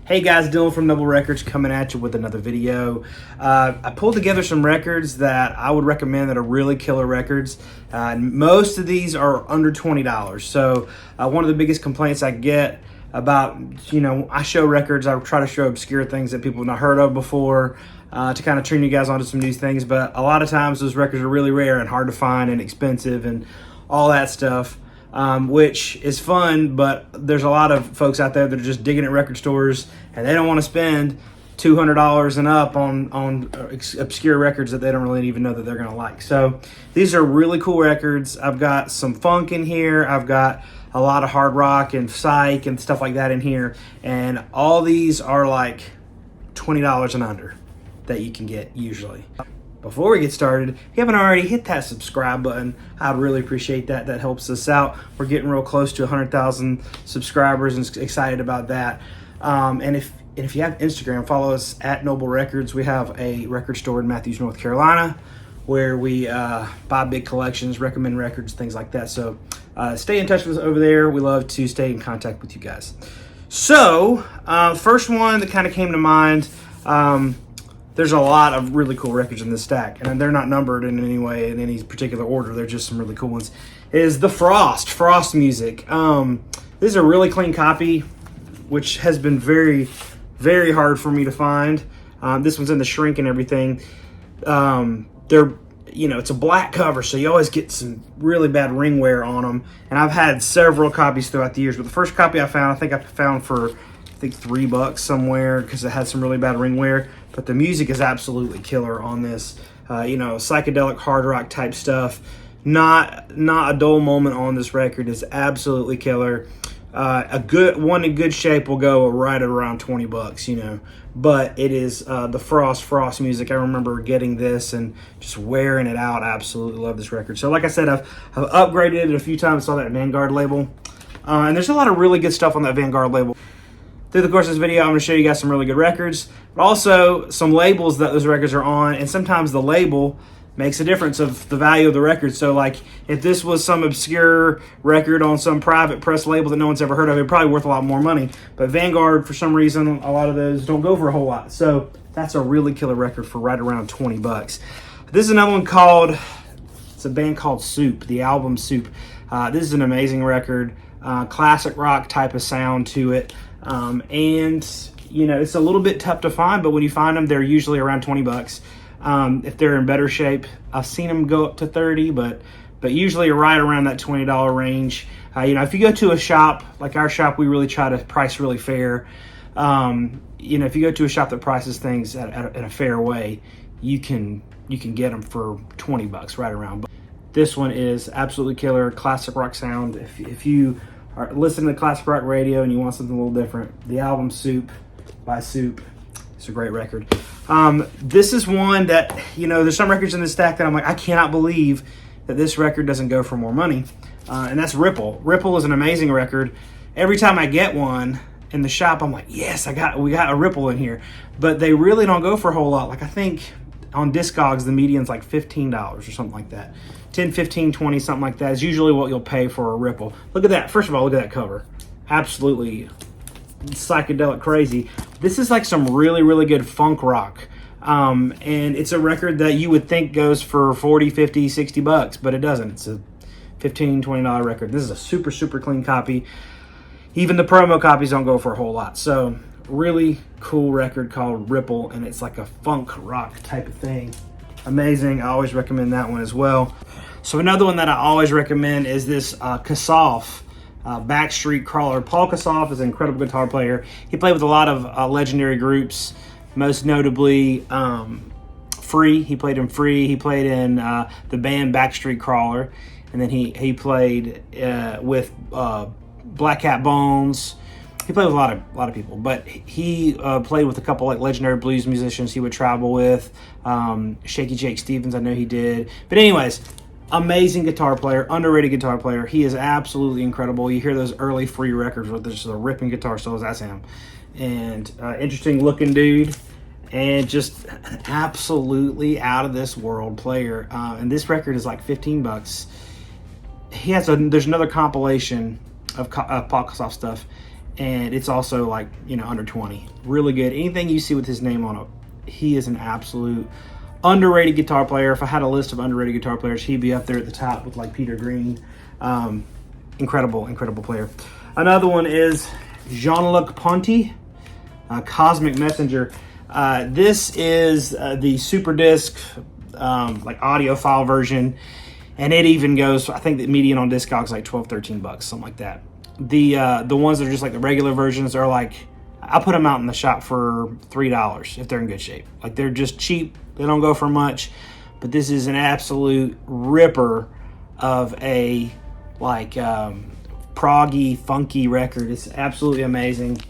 Hey guys, Dylan from Noble Records coming at you with another video. I pulled together some records that I would recommend that are really killer records. Most of these are under $20. So one of the biggest complaints I get about, I show records, I try to show obscure things that people have not heard of before to kind of turn you guys onto some new things. But a lot of times those records are really rare and hard to find and expensive and all that stuff. Which is fun, but there's a lot of folks out there that are just digging at record stores and they don't want to spend $200 and up on obscure records that they don't really even know that they're going to like. So these are really cool records. I've got some funk in here. I've got a lot of hard rock and psych and stuff like that in here. And all these are like $20 and under that you can get usually. Before we get started, if you haven't already, hit that subscribe button. I'd really appreciate that. That helps us out. We're getting real close to 100,000 subscribers and excited about that. And if you have Instagram, follow us at Noble Records. We have a record store in Matthews, North Carolina, where we buy big collections, recommend records, things like that. So stay in touch with us over there. We love to stay in contact with you guys. So first one that kind of came to mind, there's a lot of really cool records in this stack, and they're not numbered in any way in any particular order. They're just some really cool ones. Is the Frost music. This is a really clean copy, which has been very, very hard for me to find. This one's in the shrink and everything. It's a black cover, so you always get some really bad ring wear on them. And I've had several copies throughout the years, but the first copy I found for $3 somewhere because it had some really bad ring wear. But the music is absolutely killer on this. Psychedelic hard rock type stuff. Not a dull moment on this record. Is absolutely killer. A good one in good shape will go right at around $20. But it is the Frost music. I remember getting this and just wearing it out. I absolutely love this record. So like I said, I've upgraded it a few times. Saw that Vanguard label, and there's a lot of really good stuff on that Vanguard label. Through the course of this video, I'm going to show you guys some really good records, but also some labels that those records are on, and sometimes the label makes a difference of the value of the record. So like if this was some obscure record on some private press label that no one's ever heard of, it'd probably worth a lot more money. But Vanguard, for some reason, a lot of those don't go for a whole lot. So that's a really killer record for right around $20. This is another one called, it's a band called Soup, the album Soup. This is an amazing record, classic rock type of sound to it. It's a little bit tough to find, but when you find them, they're usually around $20. If they're in better shape, I've seen them go up to 30, but usually right around that $20 range. If you go to a shop like our shop, we really try to price really fair. If you go to a shop that prices things in a fair way, you can get them for $20 right around. But this one is absolutely killer, classic rock sound. If you are listening to classic rock radio and you want something a little different, the album Soup by Soup, it's a great record. This is one that, there's some records in this stack that I'm like, I cannot believe that this record doesn't go for more money. And that's Ripple. Ripple is an amazing record. Every time I get one in the shop, I'm like, yes, we got a Ripple in here. But they really don't go for a whole lot. Like I think on Discogs, the median's like $15 or something like that. 10, 15, 20, something like that is usually what you'll pay for a Ripple. Look at that. First of all, look at that cover. Absolutely psychedelic crazy. This is like some really, really good funk rock. And it's a record that you would think goes for 40, 50, 60 bucks, but it doesn't. It's a $15, $20 record. This is a super, super clean copy. Even the promo copies don't go for a whole lot. So really cool record called Ripple, and it's like a funk rock type of thing. Amazing. I always recommend that one as well. So another one that I always recommend is this Cassava, Backstreet Crawler. Paul Cassava is an incredible guitar player. He played with a lot of legendary groups, most notably Free. He played in Free. He played in the band Backstreet Crawler. And then he played with Black Cat Bones. He played with a lot of people, but he played with a couple like legendary blues musicians he would travel with. Shaky Jake Stevens, I know he did. But anyways, amazing guitar player, underrated guitar player. He is absolutely incredible. You hear those early Free records with just a ripping guitar solos, that's him. And interesting looking dude, and just absolutely out of this world player. And this record is like $15. There's another compilation of Paul Cassava stuff, and it's also like, you know, under 20. Really good. Anything you see with his name on it, he is an absolute underrated guitar player. If I had a list of underrated guitar players, he'd be up there at the top with like Peter Green. Incredible player. Another one is Jean-Luc Ponty, Cosmic Messenger. This is the Super Disc, like audiophile version, and it even goes, I think the median on Discogs is like 12, 13 bucks, something like that. The ones that are just like the regular versions are like, I put them out in the shop for $3 if they're in good shape. Like, they're just cheap. They don't go for much, but this is an absolute ripper of a like proggy, funky record. It's absolutely amazing.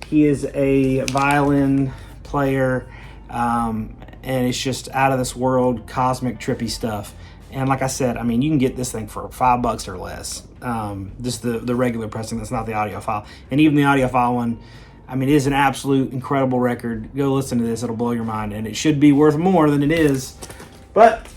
He is a violin player, and it's just out of this world, cosmic, trippy stuff. And like I said, I mean, you can get this thing for $5 or less. Just the regular pressing, that's not the audiophile. And even the audiophile one, I mean, it is an absolute incredible record. Go listen to this. It'll blow your mind. And it should be worth more than it is. But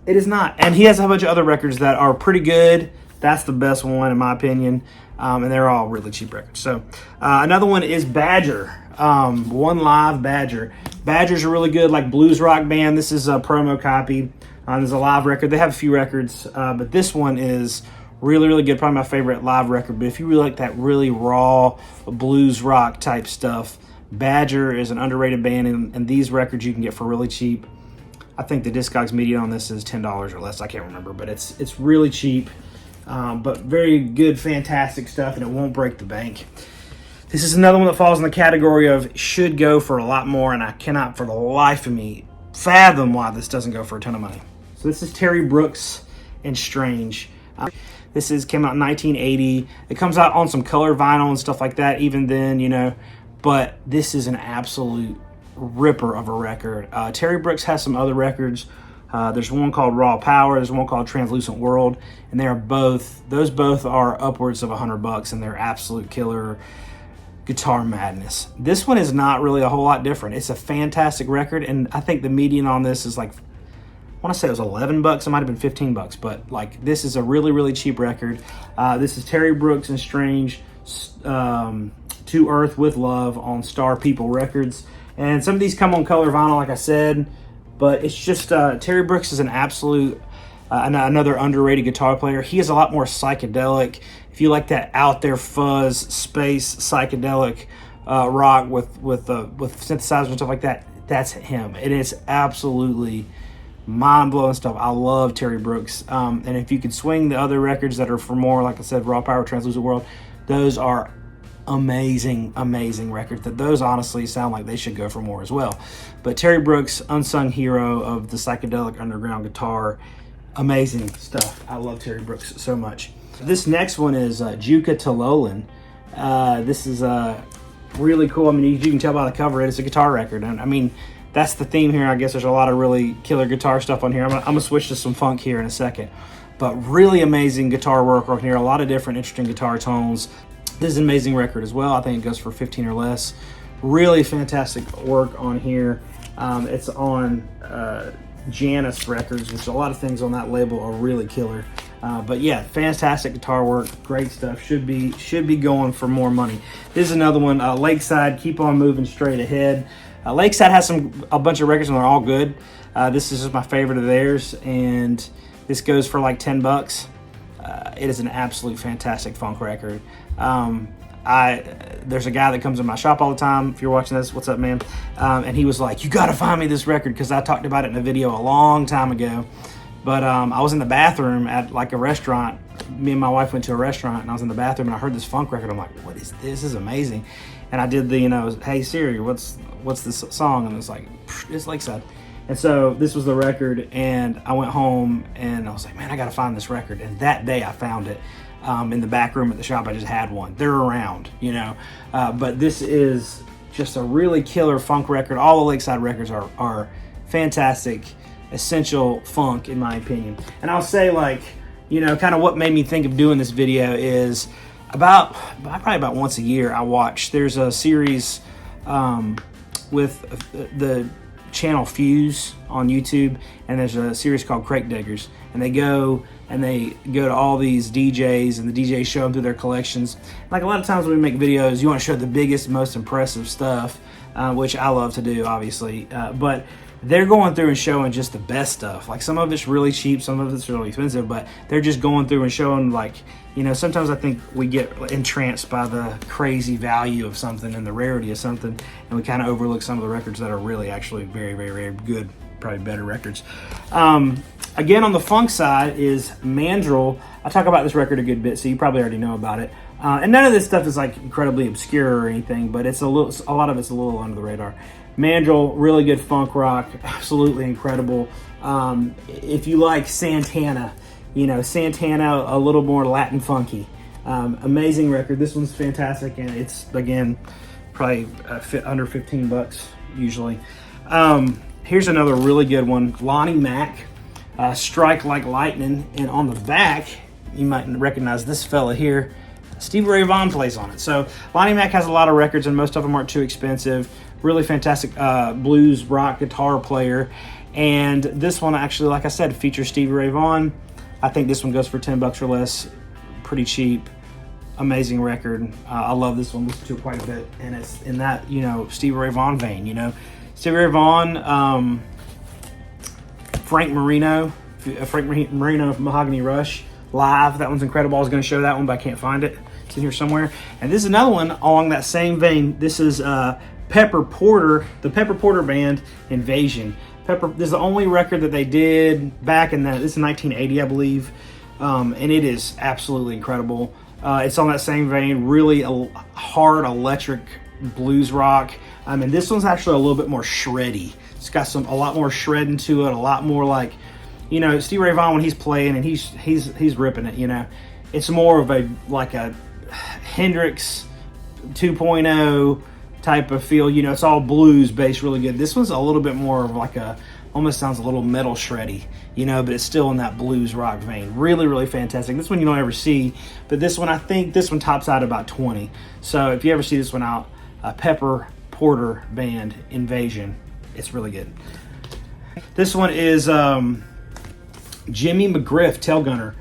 it is not. And he has a bunch of other records that are pretty good. That's the best one, in my opinion. And they're all really cheap records. So another one is Badger. One Live Badger. Badger's a really good like blues rock band. This is a promo copy. There's a live record. They have a few records, but this one is really good. Probably my favorite live record. But if you really like that really raw blues rock type stuff, Badger is an underrated band, and these records you can get for really cheap. I think the Discogs median on this is $10 or less. I can't remember, but it's really cheap. But very good, fantastic stuff, and it won't break the bank. This is another one that falls in the category of should go for a lot more, and I cannot for the life of me fathom why this doesn't go for a ton of money. So this is Terry Brooks and Strange. This came out in 1980. It comes out on some color vinyl and stuff like that even then, you know. But this is an absolute ripper of a record. Terry Brooks has some other records. There's one called Raw Power. There's one called Translucent World. And those both are upwards of $100, and they're absolute killer guitar madness. This one is not really a whole lot different. It's a fantastic record, and I think the median on this is like, I want to say it was $11. It might have been $15, but like this is a really cheap record. This is Terry Brooks and Strange, To Earth with Love on Star People Records. And some of these come on color vinyl, like I said, but it's just Terry Brooks is an absolute another underrated guitar player. He is a lot more psychedelic. If you like that out there fuzz, space, psychedelic rock with synthesizers and stuff like that, that's him. It is absolutely mind-blowing stuff. I love Terry Brooks. And if you could swing the other records that are for more, like I said, Raw Power, Translucent World, those are amazing records. That those honestly sound like they should go for more as well. But Terry Brooks, unsung hero of the psychedelic underground guitar, amazing stuff. I love Terry Brooks so much. This next one is Juka To Lowland. This is really cool. I mean, you can tell by the cover it's a guitar record, and I mean, that's the theme here. I guess there's a lot of really killer guitar stuff on here. I'm gonna switch to some funk here in a second, but really amazing guitar work on here. A lot of different interesting guitar tones. This is an amazing record as well. I think it goes for 15 or less. Really fantastic work on here. It's on Janus Records, which a lot of things on that label are really killer. But yeah, fantastic guitar work, great stuff. Should be going for more money. This is another one, Lakeside, Keep On Moving Straight Ahead. Lakeside has a bunch of records and they're all good. This is just my favorite of theirs, and this goes for like $10. It is an absolute fantastic funk record. There's a guy that comes in my shop all the time. If you're watching this, what's up, man? And he was like, you gotta find me this record, because I talked about it in a video a long time ago. But I was in the bathroom at like a restaurant. Me and my wife went to a restaurant, and I was in the bathroom, and I heard this funk record. I'm like, what is this? This is amazing. And I did the, hey Siri, what's this song? And it's like, it's Lakeside. And so this was the record, and I went home, and I was like, man, I gotta find this record. And that day I found it. In the back room at the shop. I just had one. They're around, but this is just a really killer funk record. All the Lakeside records are fantastic, essential funk in my opinion. And I'll say, like, kind of what made me think of doing this video is probably about once a year I watch. There's a series with the channel Fuse on YouTube, and there's a series called Crate Diggers, and they go to all these DJs, and the DJs show them through their collections. Like a lot of times when we make videos, you want to show the biggest, most impressive stuff, which I love to do, obviously. But they're going through and showing just the best stuff. Like some of it's really cheap, some of it's really expensive, but they're just going through and showing, like, you know, sometimes I think we get entranced by the crazy value of something and the rarity of something, and we kind of overlook some of the records that are really actually very, very, very good, probably better records. Again, on the funk side is Mandrake. I talk about this record a good bit, so you probably already know about it. And none of this stuff is like incredibly obscure or anything, but a lot of it's a little under the radar. Mandrel, really good funk rock, absolutely incredible. If you like Santana, you know, Santana, a little more Latin funky. Amazing record. This one's fantastic, and it's, again, probably under $15 usually. Here's another really good one, Lonnie Mack, Strike Like Lightning, and on the back, you might recognize this fella here. Stevie Ray Vaughan plays on it. So Lonnie Mack has a lot of records, and most of them aren't too expensive. Really fantastic blues rock guitar player. And this one actually, like I said, features Stevie Ray Vaughan. I think this one goes for $10 or less. Pretty cheap. Amazing record. I love this one. Listen to it quite a bit. And it's in that, you know, Stevie Ray Vaughan vein, you know. Stevie Ray Vaughan, Frank Marino of Mahogany Rush. Live, that one's incredible. I was going to show that one, but I can't find it. It's in here somewhere. And this is another one along that same vein. This is Pepper Porter, the Pepper Porter Band, Invasion. This is the only record that they did back in this is 1980, I believe, and it is absolutely incredible. It's on that same vein, really hard electric blues rock. I mean, this one's actually a little bit more shreddy. It's got a lot more shredding to it, a lot more like, you know, Stevie Ray Vaughan when he's playing and he's ripping it. You know, it's more of a Hendrix 2.0 type of feel. You know, it's all blues based, really good. This one's a little bit more of like almost sounds a little metal shreddy, you know, but it's still in that blues rock vein. Really, really fantastic. This one you don't ever see, but this one, I think this one tops out about 20. So if you ever see this one out, Pepper Porter Band, Invasion, it's really good. This one is Jimmy McGriff, Tail Gunner.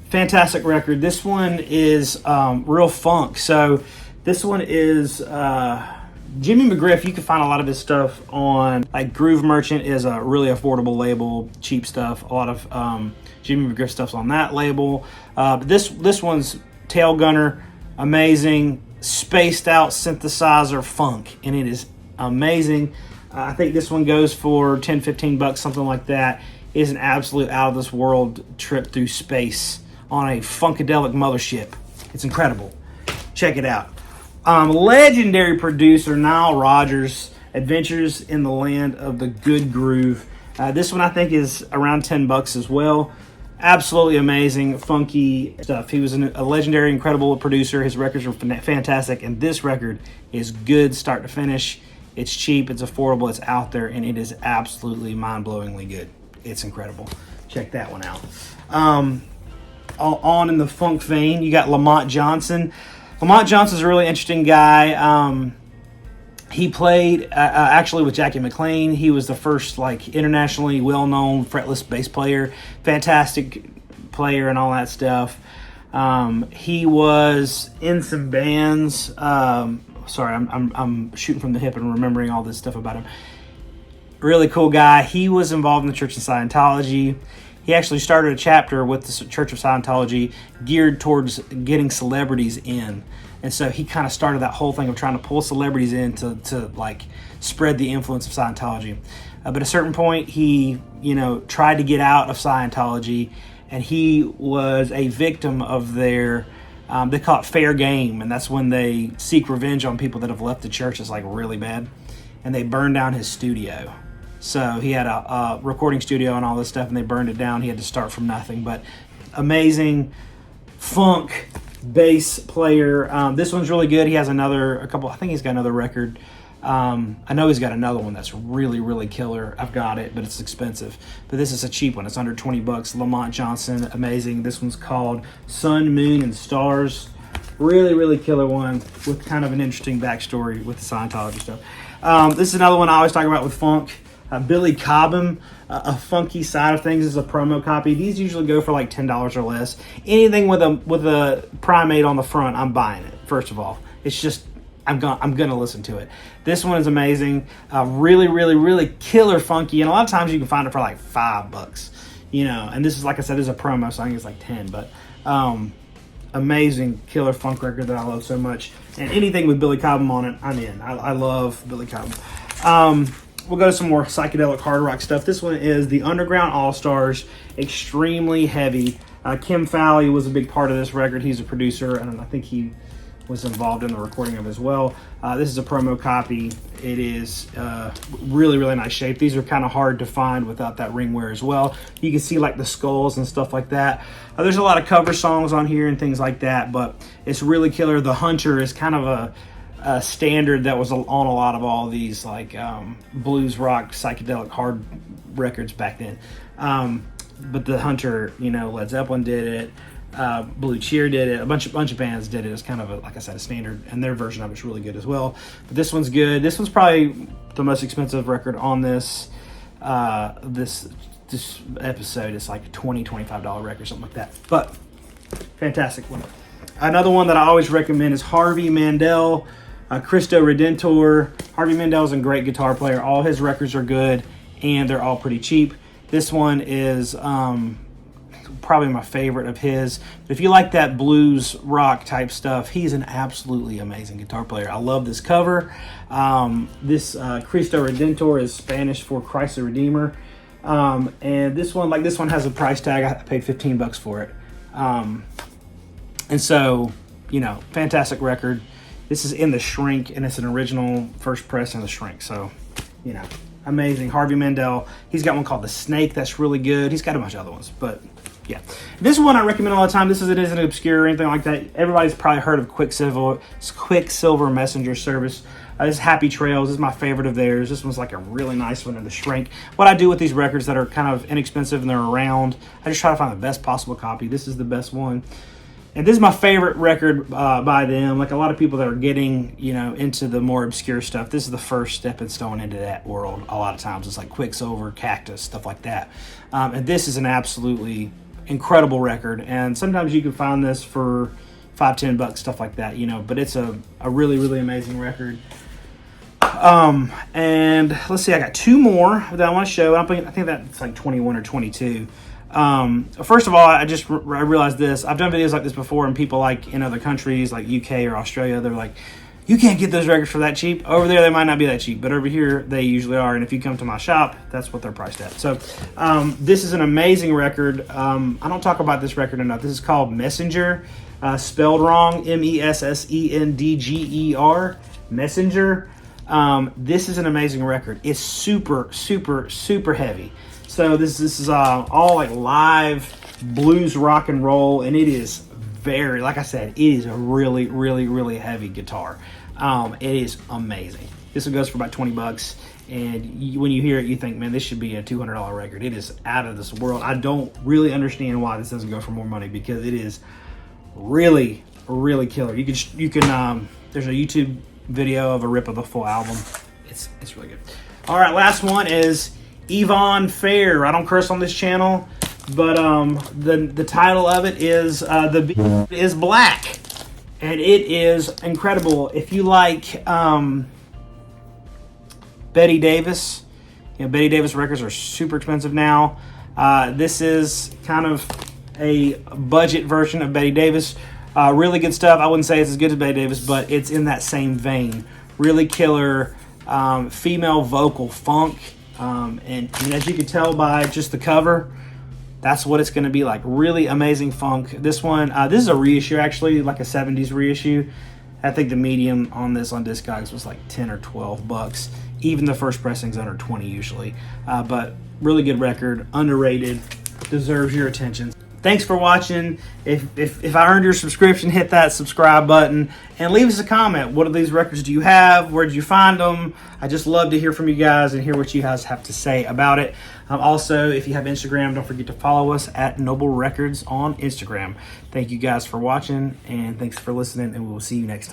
Fantastic record. This one is real funk. So this one is Jimmy McGriff. You can find a lot of his stuff on, like, Groove Merchant is a really affordable label, cheap stuff. A lot of Jimmy McGriff stuff's on that label. But this one's Tail Gunner, amazing, spaced out synthesizer funk, and it is amazing. I think this one goes for $10-15, something like that. It is an absolute out of this world trip through space on a funkadelic mothership. It's incredible. Check it out. Legendary producer Nile Rogers, Adventures in the Land of the Good Groove. This one I think is around $10 as well. Absolutely amazing, funky stuff. He was a legendary, incredible producer. His records are fantastic, and this record is good start to finish. It's cheap, it's affordable, it's out there, and it is absolutely mind-blowingly good. It's incredible. Check that one out. On in the funk vein, you got Lamont Johnson. Lamont Johnson's a really interesting guy. He played actually with Jackie McLean. He was the first, like, internationally well-known fretless bass player. Fantastic player and all that stuff. He was in some bands. Sorry, I'm shooting from the hip and remembering all this stuff about him. Really cool guy. He was involved in the Church of Scientology. He actually started a chapter with the Church of Scientology geared towards getting celebrities in. And so he kind of started that whole thing of trying to pull celebrities in to like spread the influence of Scientology. But at a certain point, he, tried to get out of Scientology, and he was a victim of their, they call it fair game, and that's when they seek revenge on people that have left the church. It's like really bad. And they burned down his studio. So he had a recording studio and all this stuff, and they burned it down. He had to start from nothing. But amazing funk bass player. This one's really good. He has I think he's got another record. I know he's got another one that's really, really killer. I've got it, but it's expensive. But this is a cheap one. It's under $20. Lamont Johnson, amazing. This one's called Sun, Moon, and Stars. Really, really killer one with kind of an interesting backstory with the Scientology stuff. This is another one I always talk about with funk. Billy Cobham, a funky side of things, is a promo copy. These usually go for like $10 or less. Anything with a primate on the front, I'm buying it. First of all, it's just I'm gonna listen to it. This one is amazing, really, really, really killer funky, and a lot of times you can find it for like $5, you know. And this is, like I said, this is a promo, so I think it's like 10, but amazing killer funk record that I love so much. And anything with Billy Cobham on it, I'm in. I love Billy Cobham. We'll go to some more psychedelic hard rock stuff. This one is the Underground AllStars, extremely heavy. Kim Fowley was a big part of this record. He's a producer, and I think he was involved in the recording of it as well. This is a promo copy. It is really, really nice shape. These are kind of hard to find without that ring wear as well. You can see like the skulls and stuff like that. There's a lot of cover songs on here and things like that, but it's really killer. The Hunter is kind of a standard that was on a lot of all these like blues rock psychedelic hard records back then. But the Hunter, you know, Led Zeppelin did it. Blue Cheer did it. A bunch of bands did it. It's kind of like I said, a standard, and their version of it's really good as well. But this one's good. This one's probably the most expensive record on this this episode. It's like a $20-$25 record, something like that. But fantastic one. Another one that I always recommend is Harvey Mendel, Cristo Redentor. Harvey Mendel is a great guitar player. All his records are good, and they're all pretty cheap. This one is probably my favorite of his. But if you like that blues rock type stuff, he's an absolutely amazing guitar player. I love this cover. This Cristo Redentor is Spanish for Christ the Redeemer. And this one has a price tag. I paid $15 for it. And so, you know, fantastic record. This is in the shrink, and it's an original first press in the shrink. So, you know, amazing. Harvey Mendel. He's got one called The Snake that's really good. He's got a bunch of other ones, but yeah. This one I recommend all the time. This isn't obscure or anything like that. Everybody's probably heard of Quicksilver Messenger Service. This is Happy Trails. This is my favorite of theirs. This one's like a really nice one in the shrink. What I do with these records that are kind of inexpensive and they're around, I just try to find the best possible copy. This is the best one. And this is my favorite record by them. Like a lot of people that are getting, you know, into the more obscure stuff, this is the first stepping stone into that world. A lot of times it's like Quicksilver, Cactus, stuff like that. And this is an absolutely incredible record. And sometimes you can find this for $5-10, stuff like that, you know. But it's a really, really amazing record. And let's see, I got two more that I want to show. I think that's like 21 or 22. First of all, I realized this. I've done videos like this before, and people like in other countries like UK or Australia, they're like, you can't get those records for that cheap. Over there, they might not be that cheap, but over here, they usually are. And if you come to my shop, that's what they're priced at. So this is an amazing record. I don't talk about this record enough. This is called Messenger, spelled wrong, Messendger, Messenger. This is an amazing record. It's super, super, super heavy. So this is all like live blues rock and roll, and it is very, like I said, it is a really, really, really heavy guitar. It is amazing. This one goes for about $20, and when you hear it, you think, man, this should be a $200 record. It is out of this world. I don't really understand why this doesn't go for more money, because it is really, really killer. You can there's a YouTube video of a rip of the full album. It's really good. All right, last one is Yvonne Fair. I don't curse on this channel, but the title of it is The Beat is Black, and it is incredible. If you like Betty Davis, you know, Betty Davis records are super expensive now. This is kind of a budget version of Betty Davis. Really good stuff. I wouldn't say it's as good as Betty Davis, but it's in that same vein. Really killer female vocal funk. And as you can tell by just the cover, that's what it's going to be like. Really amazing funk. This one, this is a reissue, actually, like a 70s reissue. I think the medium on this on Discogs was like 10 or 12 bucks. Even the first pressing's under 20 usually. But really good record, underrated, deserves your attention. Thanks for watching. If I earned your subscription, hit that subscribe button and leave us a comment. What of these records do you have? Where did you find them? I just love to hear from you guys and hear what you guys have to say about it. Also, if you have Instagram, don't forget to follow us at Noble Records on Instagram. Thank you guys for watching, and thanks for listening, and we will see you next time.